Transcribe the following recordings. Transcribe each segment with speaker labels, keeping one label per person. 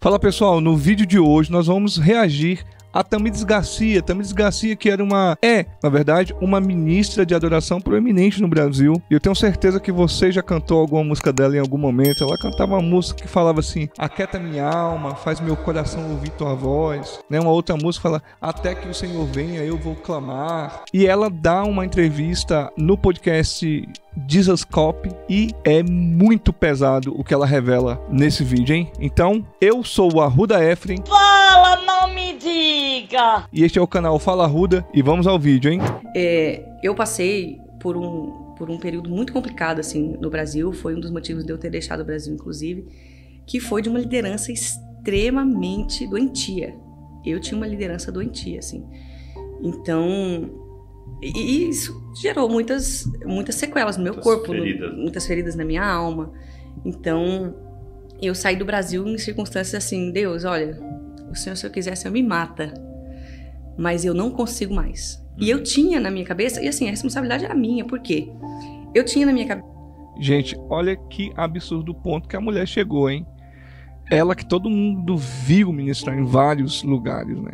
Speaker 1: Fala pessoal, no vídeo de hoje nós vamos reagir a Thamires Garcia. Thamires Garcia, que era na verdade, uma ministra de adoração proeminente no Brasil. E eu tenho certeza que você já cantou alguma música dela em algum momento. Ela cantava uma música que falava assim: aquieta minha alma, faz meu coração ouvir tua voz. Uma outra música fala: até que o Senhor venha, eu vou clamar. E ela dá uma entrevista no podcast Jesus Cop e é muito pesado o que ela revela nesse vídeo, hein? Então, eu sou o Arruda Efren.
Speaker 2: Fala, não me diga!
Speaker 1: E este é o canal Fala Arruda e vamos ao vídeo, hein?
Speaker 3: Eu passei por um período muito complicado, assim, no Brasil. Foi um dos motivos de eu ter deixado o Brasil, inclusive, que foi de uma liderança extremamente doentia. Eu tinha uma liderança doentia, assim. Então, e isso gerou muitas sequelas no meu corpo, muitas feridas na minha alma. Então, eu saí do Brasil em circunstâncias assim: Deus, olha, o Senhor, se eu quiser, o Senhor me mata, mas eu não consigo mais. E eu tinha na minha cabeça, e assim, a responsabilidade era minha, por quê? Eu tinha na minha cabeça...
Speaker 1: Gente, olha que absurdo o ponto que a mulher chegou, hein? Ela que todo mundo viu ministrar em vários lugares, né?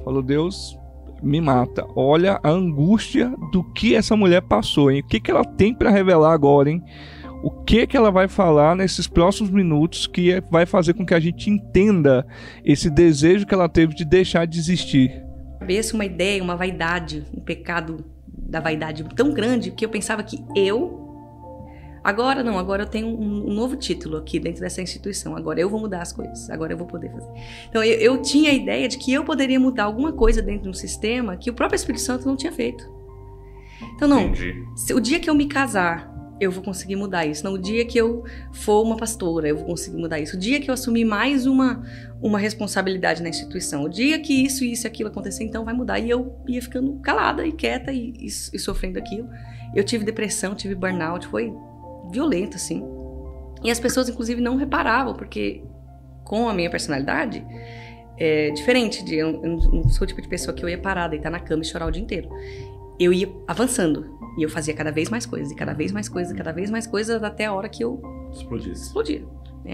Speaker 1: Falou: Deus, me mata. Olha a angústia do que essa mulher passou, hein? O que ela tem para revelar agora, hein? O que ela vai falar nesses próximos minutos que vai fazer com que a gente entenda esse desejo que ela teve de deixar de existir.
Speaker 3: Cabeça, uma ideia, uma vaidade, um pecado da vaidade tão grande que eu pensava que agora eu tenho um novo título aqui dentro dessa instituição, agora eu vou mudar as coisas, agora eu vou poder fazer. Então eu tinha a ideia de que eu poderia mudar alguma coisa dentro de um sistema que o próprio Espírito Santo não tinha feito. Então o dia que eu me casar, eu vou conseguir mudar isso. Não, o dia que eu for uma pastora, eu vou conseguir mudar isso. O dia que eu assumir mais uma responsabilidade na instituição, o dia que isso e aquilo acontecer, então vai mudar. E eu ia ficando calada e quieta e sofrendo aquilo. Eu tive depressão, tive burnout, foi violento, assim. E as pessoas, inclusive, não reparavam, porque com a minha personalidade é diferente. Eu não sou o tipo de pessoa que eu ia parar, deitar na cama e chorar o dia inteiro. Eu ia avançando. E eu fazia cada vez mais coisas, e cada vez mais coisas, cada vez mais coisas, até a hora que eu explodia.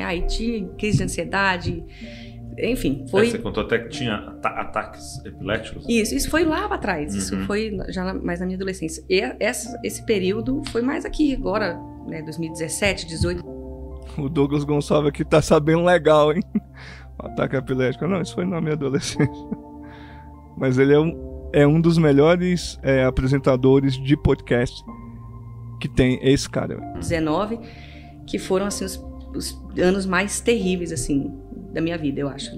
Speaker 3: Aí tinha crise de ansiedade, enfim.
Speaker 4: Você contou até que tinha ataques epiléticos?
Speaker 3: Isso foi lá pra trás, isso foi já mais na minha adolescência. E esse período foi mais aqui, agora, né, 2017, 18.
Speaker 1: O Douglas Gonçalves aqui tá sabendo legal, hein? O ataque epilético. Não, isso foi na minha adolescência. Mas ele é um dos melhores apresentadores de podcast que tem, esse cara.
Speaker 3: 19, que foram assim os anos mais terríveis assim da minha vida, eu acho,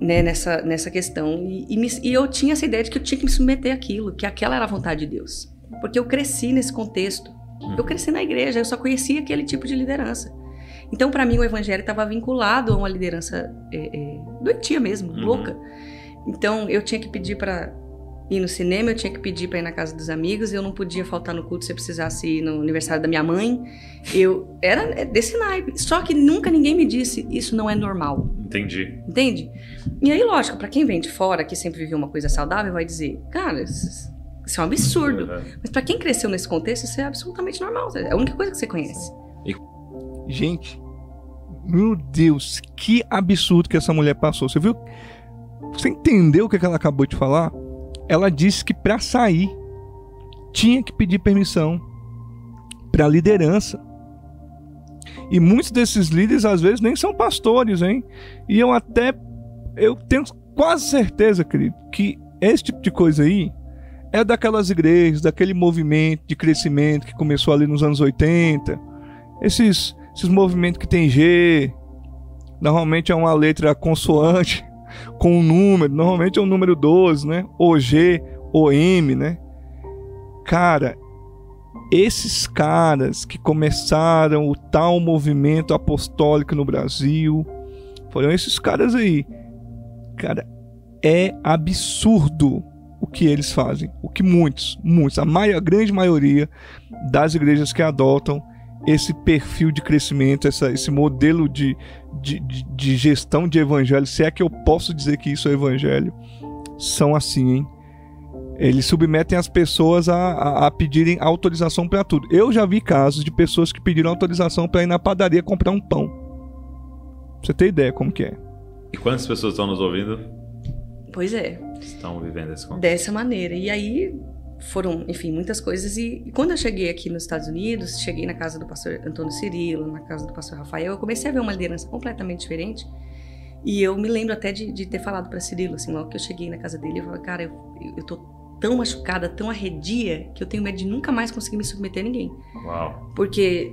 Speaker 3: né, nessa questão. E eu tinha essa ideia de que eu tinha que me submeter àquilo, que aquela era a vontade de Deus. Porque eu cresci nesse contexto. Eu cresci na igreja, eu só conhecia aquele tipo de liderança. Então, para mim, o evangelho estava vinculado a uma liderança doentia mesmo, louca. Então, eu tinha que pedir para ir no cinema, eu tinha que pedir para ir na casa dos amigos, eu não podia faltar no culto se eu precisasse ir no aniversário da minha mãe. Eu era desse naipe. Só que nunca ninguém me disse: isso não é normal.
Speaker 4: Entendi.
Speaker 3: Entende? E aí, lógico, para quem vem de fora, que sempre viveu uma coisa saudável, vai dizer: cara, isso é um absurdo. Mas para quem cresceu nesse contexto, isso é absolutamente normal. É a única coisa que você conhece.
Speaker 1: Gente, meu Deus, que absurdo que essa mulher passou. Você viu? Você entendeu o que ela acabou de falar? Ela disse que para sair tinha que pedir permissão para a liderança. E muitos desses líderes às vezes nem são pastores, hein? E eu tenho quase certeza, querido, que esse tipo de coisa aí é daquelas igrejas, daquele movimento de crescimento que começou ali nos anos 80. Esses movimentos que tem G, normalmente é uma letra consoante com um número, normalmente é o número 12, né? O G, o M, né? Cara, esses caras que começaram o tal movimento apostólico no Brasil, foram esses caras aí. Cara, é absurdo o que eles fazem. O que muitos, a grande maioria das igrejas que adotam esse perfil de crescimento, esse modelo de gestão de evangelho, se é que eu posso dizer que isso é evangelho, são assim, hein? Eles submetem as pessoas a pedirem autorização para tudo. Eu já vi casos de pessoas que pediram autorização para ir na padaria comprar um pão. Pra você ter ideia como que é.
Speaker 4: E quantas pessoas estão nos ouvindo
Speaker 3: Pois é.
Speaker 4: estão vivendo esse contexto?
Speaker 3: Dessa maneira. E aí foram, enfim, muitas coisas. E quando eu cheguei aqui nos Estados Unidos, cheguei na casa do pastor Antônio Cirilo, na casa do pastor Rafael, eu comecei a ver uma liderança completamente diferente. E eu me lembro até de ter falado para Cirilo, assim, logo que eu cheguei na casa dele, eu falei, cara, eu tô tão machucada, tão arredia, que eu tenho medo de nunca mais conseguir me submeter a ninguém.
Speaker 4: Uau.
Speaker 3: Porque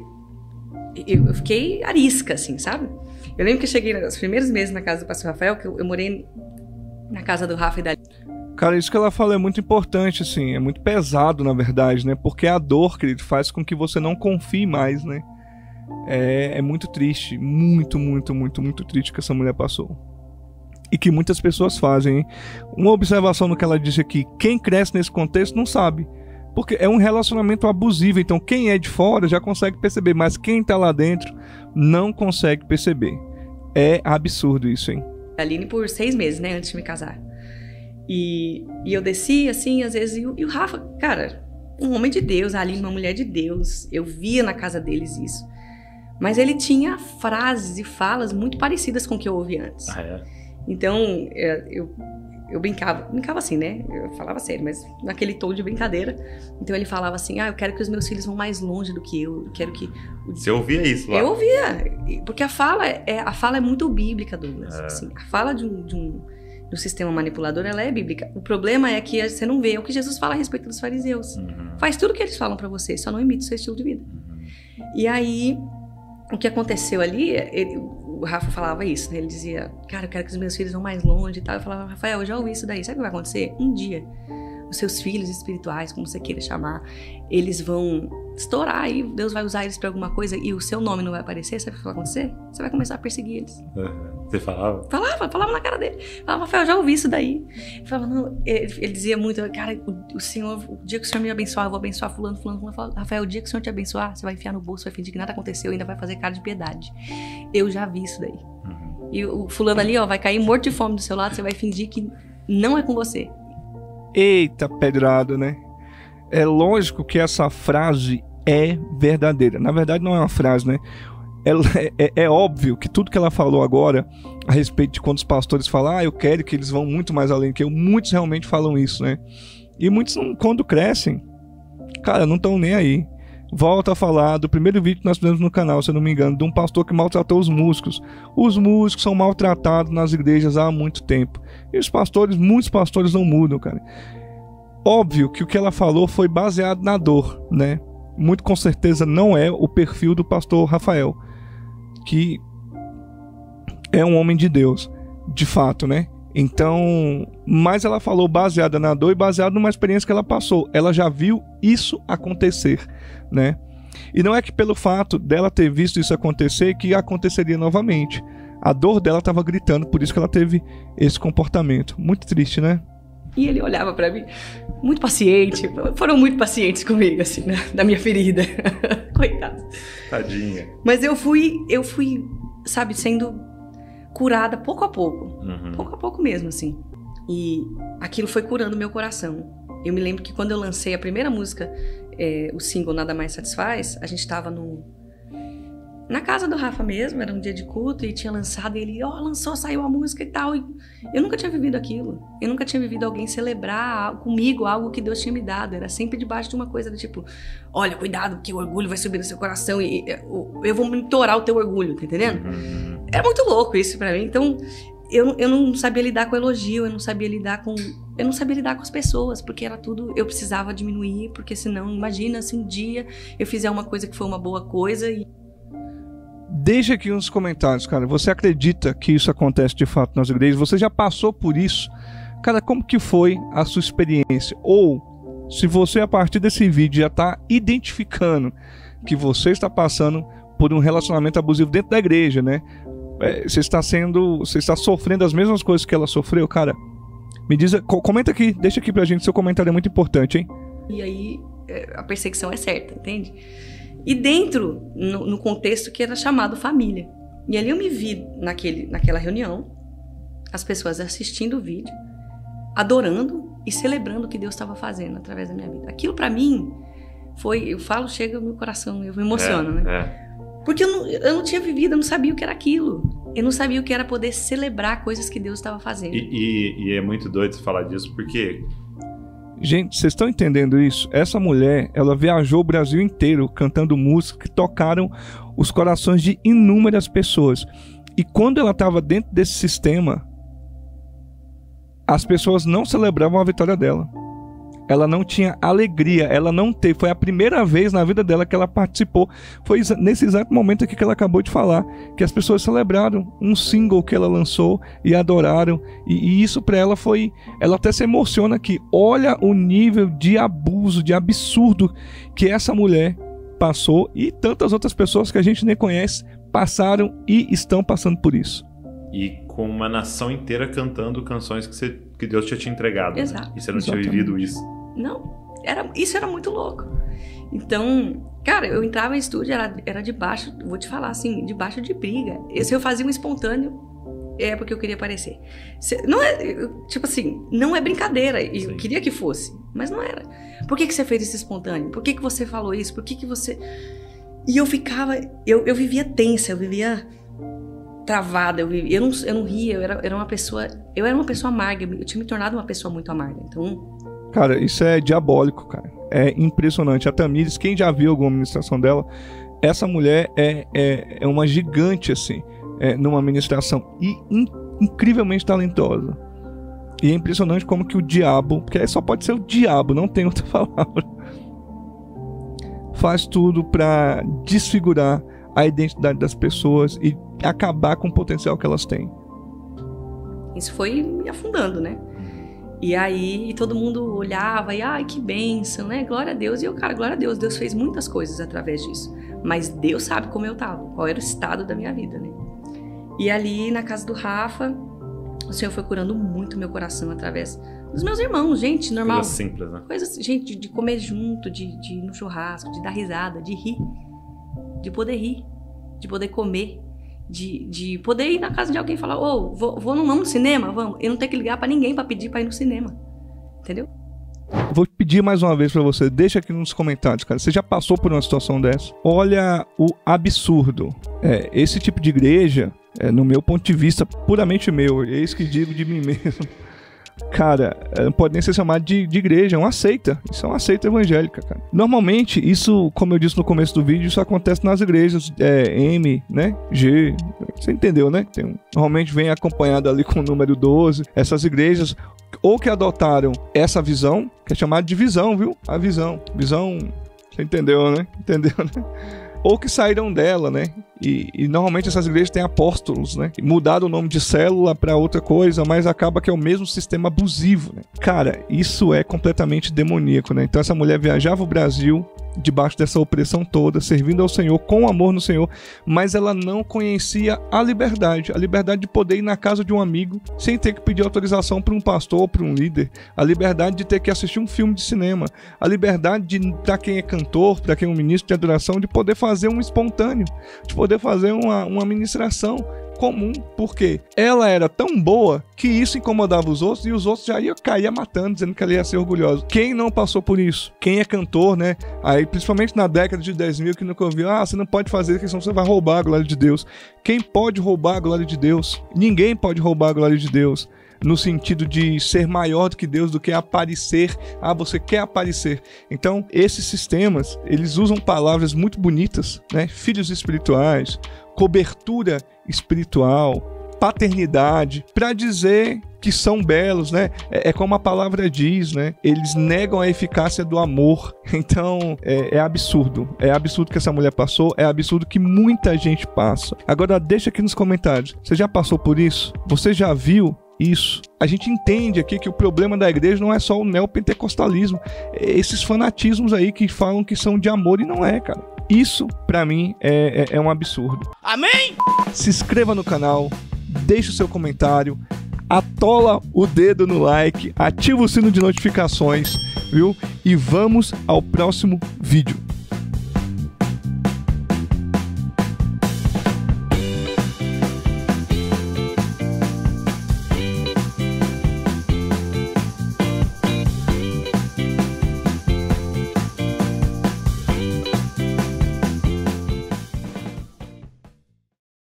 Speaker 3: eu fiquei arisca, assim, sabe? Eu lembro que eu cheguei nos primeiros meses na casa do pastor Rafael, que eu morei na casa do Rafa e da...
Speaker 1: Cara, isso que ela fala é muito importante, assim, é muito pesado, na verdade, né? Porque a dor, querido, faz com que você não confie mais, né? É muito triste, muito triste que essa mulher passou. E que muitas pessoas fazem, hein? Uma observação no que ela disse aqui, quem cresce nesse contexto não sabe. Porque é um relacionamento abusivo, então quem é de fora já consegue perceber, mas quem tá lá dentro não consegue perceber. É absurdo isso, hein?
Speaker 3: Aline por 6 meses, né, antes de me casar. E eu desci, assim, às vezes, e o Rafa, cara, um homem de Deus, a Aline uma mulher de Deus, eu via na casa deles isso. Mas ele tinha frases e falas muito parecidas com o que eu ouvi antes.
Speaker 4: Ah, é?
Speaker 3: Então, eu brincava assim, né? Eu falava sério, mas naquele tom de brincadeira. Então ele falava assim, eu quero que os meus filhos vão mais longe do que eu quero que...
Speaker 4: Você ouvia isso lá?
Speaker 3: Eu ouvia, porque a fala é muito bíblica, Douglas. Assim, a fala do sistema manipulador, ela é bíblica. O problema é que você não vê, é o que Jesus fala a respeito dos fariseus. Faz tudo o que eles falam pra você, só não imita o seu estilo de vida. E aí, o que aconteceu ali, o Rafa falava isso, né? Ele dizia, cara, eu quero que os meus filhos vão mais longe e tal. Eu falava, Rafael, eu já ouvi isso daí. Sabe o que vai acontecer? Um dia, os seus filhos espirituais, como você queira chamar, eles vão estourar aí, Deus vai usar eles pra alguma coisa e o seu nome não vai aparecer. Sabe o que vai acontecer? Você vai começar a perseguir eles.
Speaker 4: Você falava?
Speaker 3: Falava na cara dele. Falava, Rafael, eu já ouvi isso daí. Ele falava, não, ele dizia muito, cara, o dia que o Senhor me abençoar, eu vou abençoar fulano. Falava, Rafael, o dia que o Senhor te abençoar, você vai enfiar no bolso, vai fingir que nada aconteceu e ainda vai fazer cara de piedade. Eu já vi isso daí. E o fulano ali, vai cair morto de fome do seu lado, você vai fingir que não é com você.
Speaker 1: Eita, pedrada, né? É lógico que essa frase é verdadeira. Na verdade, não é uma frase, né? É óbvio que tudo que ela falou agora a respeito de quando os pastores falam, eu quero que eles vão muito mais além que eu, muitos realmente falam isso, né? E muitos, quando crescem, cara, não estão nem aí. Volta a falar do primeiro vídeo que nós fizemos no canal, se eu não me engano, de um pastor que maltratou os músicos. Os músicos são maltratados nas igrejas há muito tempo. E os pastores, muitos pastores não mudam, cara. Óbvio que o que ela falou foi baseado na dor, né? Muito com certeza não é o perfil do pastor Rafael, que é um homem de Deus, de fato, né? Então, mas ela falou baseada na dor e baseada numa experiência que ela passou. Ela já viu isso acontecer, né? E não é que pelo fato dela ter visto isso acontecer que aconteceria novamente. A dor dela estava gritando, por isso que ela teve esse comportamento. Muito triste, né?
Speaker 3: E ele olhava pra mim, muito paciente, foram muito pacientes comigo, assim, da minha ferida. Coitado.
Speaker 4: Tadinha.
Speaker 3: Mas eu fui, sabe, sendo curada pouco a pouco. Pouco a pouco mesmo, assim. E aquilo foi curando meu coração. Eu me lembro que quando eu lancei a primeira música, o single Nada Mais Satisfaz, a gente tava na casa do Rafa mesmo, era um dia de culto, e tinha lançado, e ele, lançou, saiu a música e tal. E eu nunca tinha vivido aquilo. Eu nunca tinha vivido alguém celebrar comigo algo que Deus tinha me dado. Era sempre debaixo de uma coisa do tipo, olha, cuidado, porque o orgulho vai subir no seu coração e eu vou monitorar o teu orgulho, tá entendendo? Era muito louco isso pra mim. Então, eu não sabia lidar com elogio, eu não sabia lidar com as pessoas, porque era tudo, eu precisava diminuir, porque senão, imagina se um dia eu fizer uma coisa que foi uma boa coisa e...
Speaker 1: Deixa aqui nos comentários, cara, você acredita que isso acontece de fato nas igrejas? Você já passou por isso? Cara, como que foi a sua experiência? Ou, se você a partir desse vídeo já está identificando que você está passando por um relacionamento abusivo dentro da igreja, né? Você está sofrendo as mesmas coisas que ela sofreu, cara? Me diz, comenta aqui, deixa aqui pra gente, seu comentário é muito importante, hein?
Speaker 3: E aí, a perseguição é certa, entende? E dentro, no contexto que era chamado família. E ali eu me vi naquela reunião, as pessoas assistindo o vídeo, adorando e celebrando o que Deus estava fazendo através da minha vida. Aquilo pra mim foi, eu falo, chega no meu coração, eu me emociono, né? Porque eu não tinha vivido, eu não sabia o que era aquilo. Eu não sabia o que era poder celebrar coisas que Deus estava fazendo.
Speaker 4: E é muito doido você falar disso, porque...
Speaker 1: Gente, vocês estão entendendo isso? Essa mulher, ela viajou o Brasil inteiro cantando músicas que tocaram os corações de inúmeras pessoas. E quando ela estava dentro desse sistema, as pessoas não celebravam a vitória dela. Ela não tinha alegria, ela não teve. Foi a primeira vez na vida dela que ela participou. Foi nesse exato momento aqui que ela acabou de falar, que as pessoas celebraram um single que ela lançou e adoraram. E isso para ela foi... Ela até se emociona aqui. Olha o nível de abuso, de absurdo que essa mulher passou e tantas outras pessoas que a gente nem conhece passaram e estão passando por isso.
Speaker 4: E com uma nação inteira cantando canções que Deus tinha te entregado.
Speaker 3: Exato.
Speaker 4: Né? E você não
Speaker 1: Exatamente.
Speaker 4: tinha vivido isso.
Speaker 3: Não, isso era muito louco. Então, cara, eu entrava em estúdio, era debaixo, vou te falar assim, debaixo de briga. Se eu fazia um espontâneo, é porque eu queria aparecer. Não é, tipo assim, não é brincadeira. E eu queria que fosse, mas não era. Por que você fez esse espontâneo? Por que você falou isso? Por que você... E eu ficava, eu vivia tensa, eu vivia travada, eu não ria, eu era uma pessoa amarga, eu tinha me tornado uma pessoa muito amarga, então...
Speaker 1: Cara, isso é diabólico, cara. É impressionante. A Tamires, quem já viu alguma ministração dela, essa mulher é uma gigante, assim, numa ministração. E incrivelmente talentosa. E é impressionante como que o diabo, porque aí só pode ser o diabo, não tem outra palavra, faz tudo pra desfigurar a identidade das pessoas e acabar com o potencial que elas têm.
Speaker 3: Isso foi me afundando, né? E aí todo mundo olhava e, ai, que bênção, né? Glória a Deus. E eu, cara, glória a Deus. Deus fez muitas coisas através disso. Mas Deus sabe como eu tava, qual era o estado da minha vida, né? E ali na casa do Rafa, o Senhor foi curando muito meu coração através dos meus irmãos, gente, normal.
Speaker 4: Coisas simples, né?
Speaker 3: Coisas, gente, de comer junto, de ir no churrasco, de dar risada, de rir. De poder rir, de poder comer. De poder ir na casa de alguém e falar, vamos no cinema? Vamos. Eu não tenho que ligar pra ninguém pra pedir pra ir no cinema. Entendeu?
Speaker 1: Vou pedir mais uma vez pra você, deixa aqui nos comentários, cara. Você já passou por uma situação dessa? Olha o absurdo. Esse tipo de igreja, no meu ponto de vista, puramente meu, eis que digo de mim mesmo. Cara, não pode nem ser chamado de igreja, é uma seita. Isso é uma seita evangélica, cara. Normalmente, isso, como eu disse no começo do vídeo, isso acontece nas igrejas M, né? G, você entendeu, né? Normalmente vem acompanhado ali com o número 12. Essas igrejas, ou que adotaram essa visão, que é chamada de visão, viu? A visão, você entendeu, né? Entendeu, né? Ou que saíram dela, né? E normalmente essas igrejas têm apóstolos, né? Mudaram o nome de célula para outra coisa, mas acaba que é o mesmo sistema abusivo, né? Cara, isso é completamente demoníaco, né? Então essa mulher viajava o Brasil debaixo dessa opressão toda, servindo ao Senhor, com amor no Senhor, mas ela não conhecia a liberdade de poder ir na casa de um amigo sem ter que pedir autorização para um pastor ou para um líder, a liberdade de ter que assistir um filme de cinema, a liberdade de, para quem é cantor, para quem é um ministro de adoração, de poder fazer um espontâneo, de poder fazer uma ministração comum, porque ela era tão boa que isso incomodava os outros e os outros já iam cair matando, dizendo que ela ia ser orgulhosa. Quem não passou por isso? Quem é cantor, né? Aí, principalmente na década de 2000, que nunca ouviu, você não pode fazer isso, senão você vai roubar a glória de Deus. Quem pode roubar a glória de Deus? Ninguém pode roubar a glória de Deus. No sentido de ser maior do que Deus, do que aparecer. Você quer aparecer. Então, esses sistemas, eles usam palavras muito bonitas, né? Filhos espirituais, cobertura espiritual, paternidade, para dizer que são belos, né? É como a palavra diz, né? Eles negam a eficácia do amor. Então, é absurdo. É absurdo que essa mulher passou, é absurdo que muita gente passa. Agora, deixa aqui nos comentários. Você já passou por isso? Você já viu isso? A gente entende aqui que o problema da igreja não é só o neopentecostalismo, esses fanatismos aí que falam que são de amor e não é, cara. Isso, pra mim, é um absurdo.
Speaker 5: Amém?
Speaker 1: Se inscreva no canal, deixe o seu comentário, atola o dedo no like, ativa o sino de notificações, viu? E vamos ao próximo vídeo.